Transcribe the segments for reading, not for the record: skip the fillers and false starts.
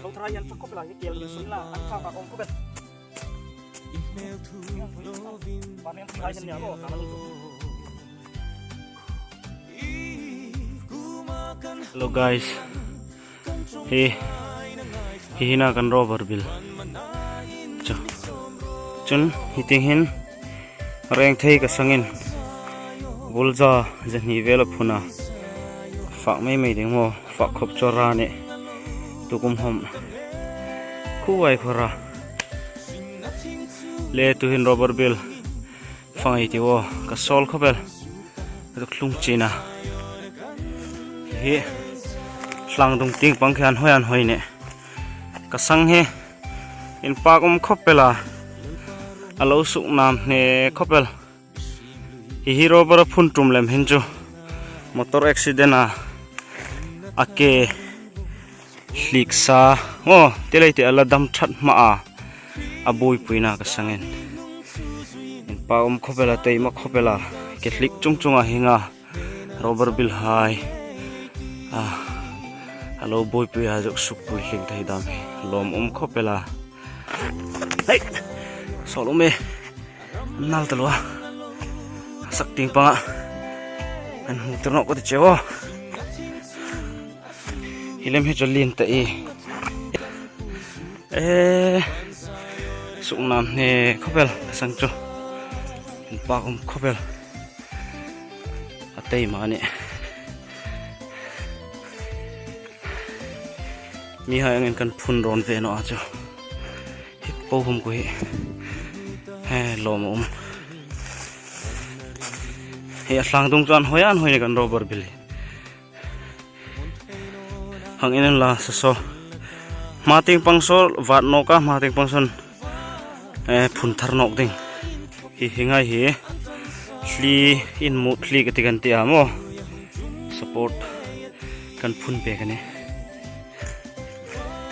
lo trayan pa ko pala kel ni sunla an fa ka om ko bet panen trayan niya ko kamalung Hello guys hina kan rover bill chun hiting hin reng thei ka sangin bulza jani vela phuna fak mai ding mo fak khop chora ne tukum hom khuai khora le tu hin rover bill fangai ti wo ka sol khobel ka klung china he hlang dung ting pangkhan hoyan hoine ka sang he in pakom khopela alo suk nam ne khopel hi rover phun tum lem hinchu motor accident ake hliksa telai te ala dam that ma aboi puina ka sangen in paom khopela teima khopela ke hlik chungchunga hinga rover bill hai alo boi pui ha jok suk pui hling thai dam lom khopela hey solume nal talwa sak ting panga an muterno ko te chewo hilem he jolin ta suknam ne khopel sangcho pa kum khopel atei mane mi ha ngen kan phun ron ve no acho hit po hum ko he lom he aslang dung chuan hoyan hoine kan rover bill hang inen la so mating pangsol wat noka mating pangson phun thar nok ding hi hingai hi hli in mu hli ka tigan ti amo support kan phun pe kane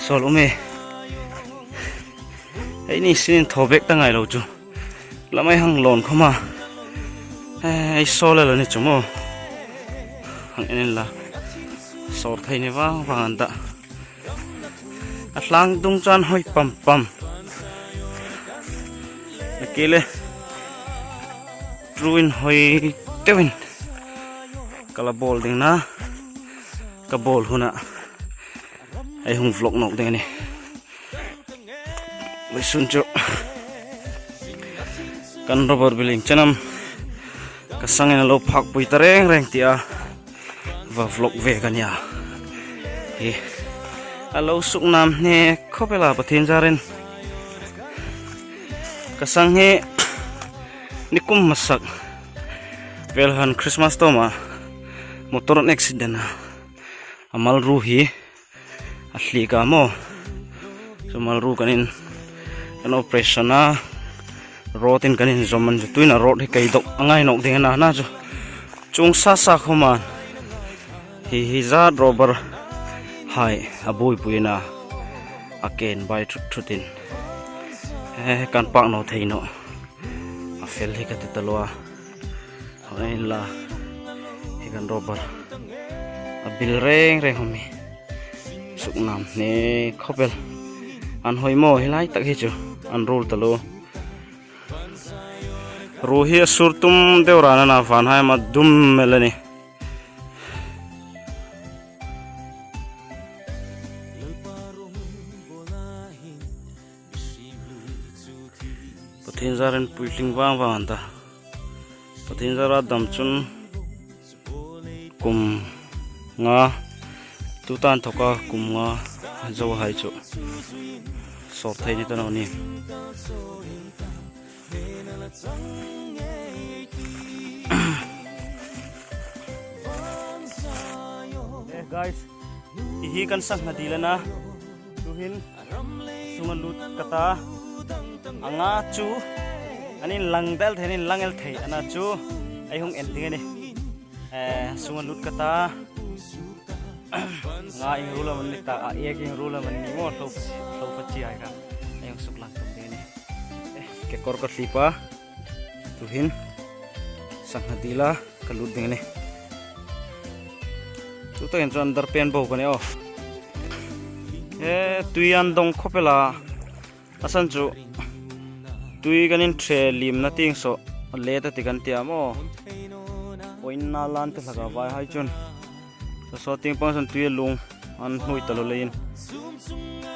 sol ume ai ni sin thobek tangai lo chu lamai hang lon khoma ai sola lo ni chumo hang inen la sor thai ne wa anda atlang dung chan hoi pam akele truin hoi tewin kala bol ding na ka bol huna ai hung vlog nok ding ni we sun chu kan rover billing chanam ka sangen lo phak pui tareng reng tia va vlog ve kan ya alo suk nam ne khopela pathin jaren ka sang he nikum masak velhan Christmas toma motor accident amal ruhi asli ka mo sumal ru kanin an operation na rotin kanin zoman tuina road he kai dok angai nok ding na chu chung sa khoma hi za rover hai aboi puina again by trutin kan pak no theino a fel he ka te talwa ai la he kan rover a bil reng homi suknam ne khopel an hoimo hilai tak hi chu an rul talo rohi surtum deurana na fan hai ma dum melani pathin jaren puiling wang anda pathin jara damchun kum nga tutan thoka kum nga zo hai chu sor thai ni tano ni guys hi kan sang na dilana tuhin sungan lut kata anga chu anin langdal thenin langel thei ana chu ai hung ending ni sungan lut kata nga ing rula man ta ek ing rula man ni mo to pachi ai ka ayong suklang tum ni ke kor ko slipa tuhin sang na dila kalut ding ni tu to en underpen bo ko ne tuyan dong khopela asan chu tui ganin tre lim na ting so le ta ti kan tia mo oin na lan te laga vai hai chun so ting pang san tui lung an hui talo lein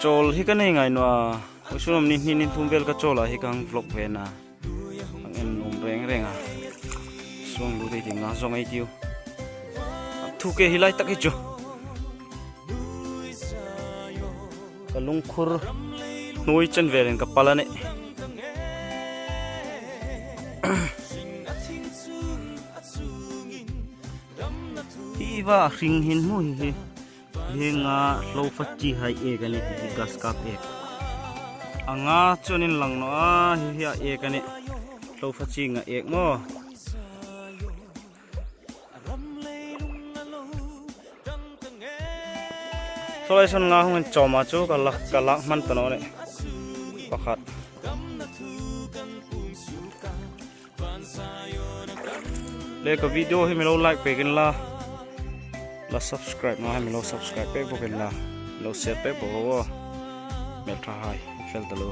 chol hi kan ngai no usunom ni ni thumbel ka chola hi kang vlog ve na ang en reng renga song lu de ting na zong ai tiu thu ke hilai tak hi chu kalung khur noi chen velen ka palane iba ring hin mu hi henga lo fachi hai e gani hi gas kap e anga chonin lang no a hi ya e gani lo fachi nga ek mo solution nga hung choma chu kalak man tano ne pakhat le ka video hi melo like pe kin la subscribe no hi melo subscribe pe bo kin la lo share pe bo mel tha hai fel talo